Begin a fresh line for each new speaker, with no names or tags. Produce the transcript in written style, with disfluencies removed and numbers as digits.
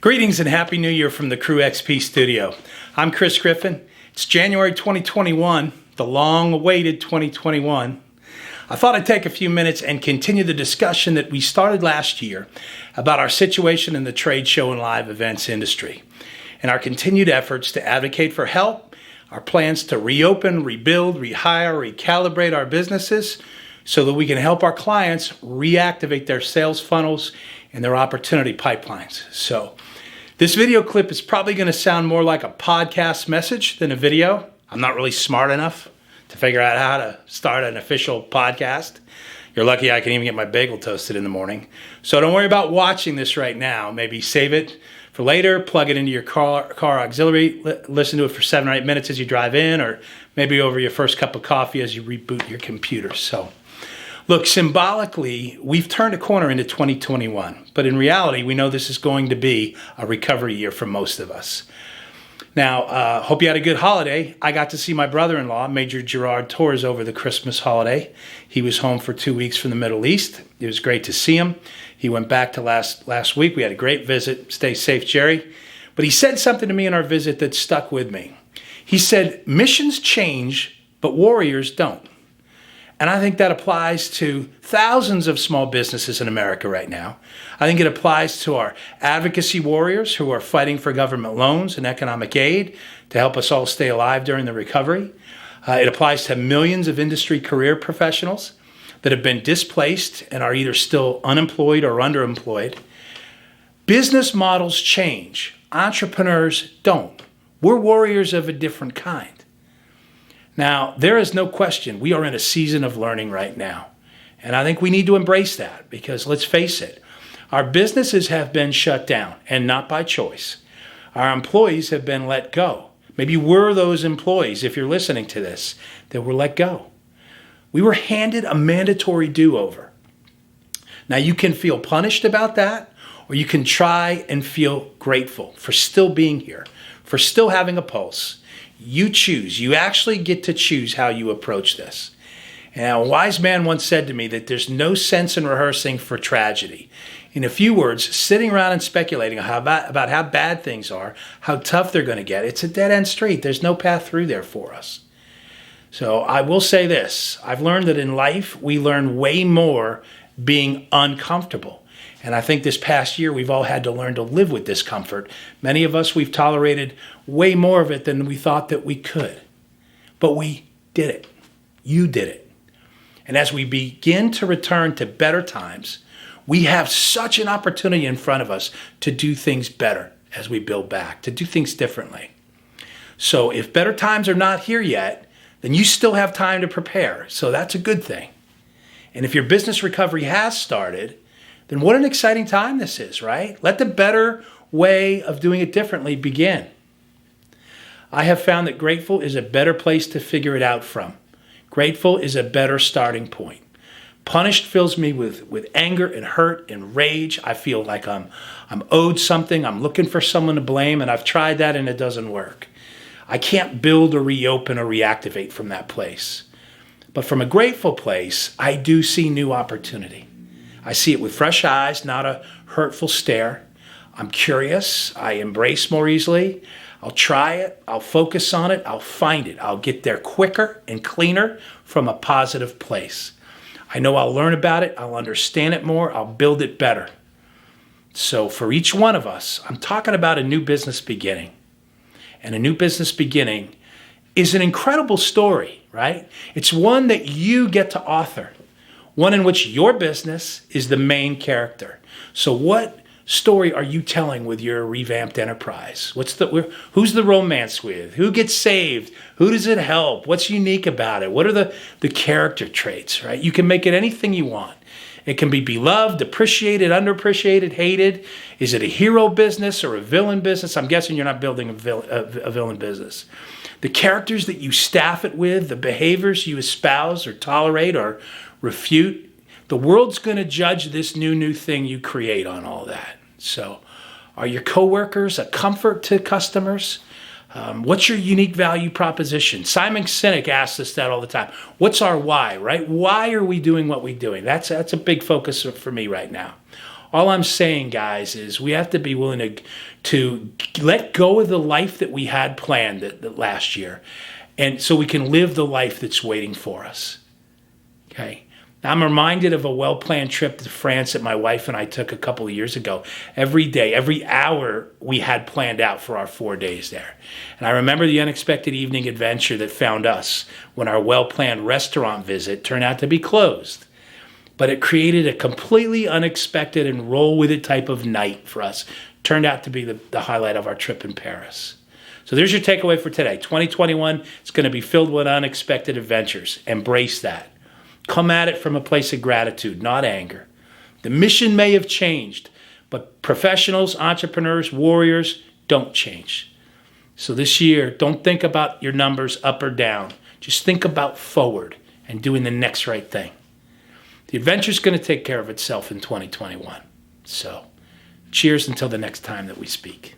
Greetings and Happy New Year from the Crew XP studio. I'm Chris Griffin. It's January 2021, the long-awaited 2021. I thought I'd take a few minutes and continue the discussion that we started last year about our situation in the trade show and live events industry and our continued efforts to advocate for help, our plans to reopen, rebuild, rehire, recalibrate our businesses so that we can help our clients reactivate their sales funnels and their opportunity pipelines. So this video clip is probably going to sound more like a podcast message than a video. I'm not really smart enough to figure out how to start an official podcast. You're lucky I can even get my bagel toasted in the morning. So don't worry about watching this right now. Maybe save it for later, plug it into your car auxiliary, listen to it for 7 or 8 minutes as you drive in, or maybe over your first cup of coffee as you reboot your computer. So look, symbolically, we've turned a corner into 2021, but in reality, we know this is going to be a recovery year for most of us. Now, hope you had a good holiday. I got to see my brother-in-law, Major Gerard Torres, over the Christmas holiday. He was home for 2 weeks from the Middle East. It was great to see him. He went back to last week. We had a great visit. Stay safe, Jerry. But he said something to me in our visit that stuck with me. He said, missions change, but warriors don't. And I think that applies to thousands of small businesses in America right now. I think it applies to our advocacy warriors who are fighting for government loans and economic aid to help us all stay alive during the recovery. It applies to millions of industry career professionals that have been displaced and are either still unemployed or underemployed. Business models change. Entrepreneurs don't. We're warriors of a different kind. Now, there is no question we are in a season of learning right now. And I think we need to embrace that because let's face it, our businesses have been shut down and not by choice. Our employees have been let go. Maybe we're those employees, if you're listening to this, that were let go. We were handed a mandatory do-over. Now, you can feel punished about that, or you can try and feel grateful for still being here, for still having a pulse. You choose. You actually get to choose how you approach this. And a wise man once said to me that there's no sense in rehearsing for tragedy. In a few words, sitting around and speculating about how bad things are, how tough they're going to get, it's a dead-end street. There's no path through there for us. So I will say this. I've learned that in life, we learn way more being uncomfortable. And I think this past year, we've all had to learn to live with discomfort. Many of us, we've tolerated way more of it than we thought that we could. But we did it. You did it. And as we begin to return to better times, we have such an opportunity in front of us to do things better as we build back, to do things differently. So if better times are not here yet, then you still have time to prepare. So that's a good thing. And if your business recovery has started, then what an exciting time this is, right? Let the better way of doing it differently begin. I have found that grateful is a better place to figure it out from. Grateful is a better starting point. Punished fills me with anger and hurt and rage. I feel like I'm owed something. I'm looking for someone to blame, and I've tried that and it doesn't work. I can't build or reopen or reactivate from that place. But from a grateful place, I do see new opportunity. I see it with fresh eyes, not a hurtful stare. I'm curious. I embrace more easily. I'll try it. I'll focus on it. I'll find it. I'll get there quicker and cleaner from a positive place. I know I'll learn about it. I'll understand it more. I'll build it better. So for each one of us, I'm talking about a new business beginning. And a new business beginning is an incredible story, right? It's one that you get to author. One in which your business is the main character. So what story are you telling with your revamped enterprise? Who's the romance with? Who gets saved? Who does it help? What's unique about it? What are the character traits, right? You can make it anything you want. It can be beloved, appreciated, underappreciated, hated. Is it a hero business or a villain business? I'm guessing you're not building a villain business. The characters that you staff it with, the behaviors you espouse or tolerate or refute, the world's going to judge this new thing you create on all that. So are your coworkers a comfort to customers? What's your unique value proposition? Simon Sinek asks us that all the time. What's our why, right? Why are we doing what we're doing? That's a big focus for me right now. All I'm saying, guys, is we have to be willing to let go of the life that we had planned that last year, and so we can live the life that's waiting for us. Okay? I'm reminded of a well-planned trip to France that my wife and I took a couple of years ago. Every day, every hour we had planned out for our 4 days there. And I remember the unexpected evening adventure that found us when our well-planned restaurant visit turned out to be closed. But it created a completely unexpected and roll with it type of night for us. Turned out to be the highlight of our trip in Paris. So there's your takeaway for today. 2021 is going to be filled with unexpected adventures. Embrace that. Come at it from a place of gratitude, not anger. The mission may have changed, but professionals, entrepreneurs, warriors don't change. So this year, don't think about your numbers up or down. Just think about forward and doing the next right thing. The adventure's going to take care of itself in 2021. So cheers until the next time that we speak.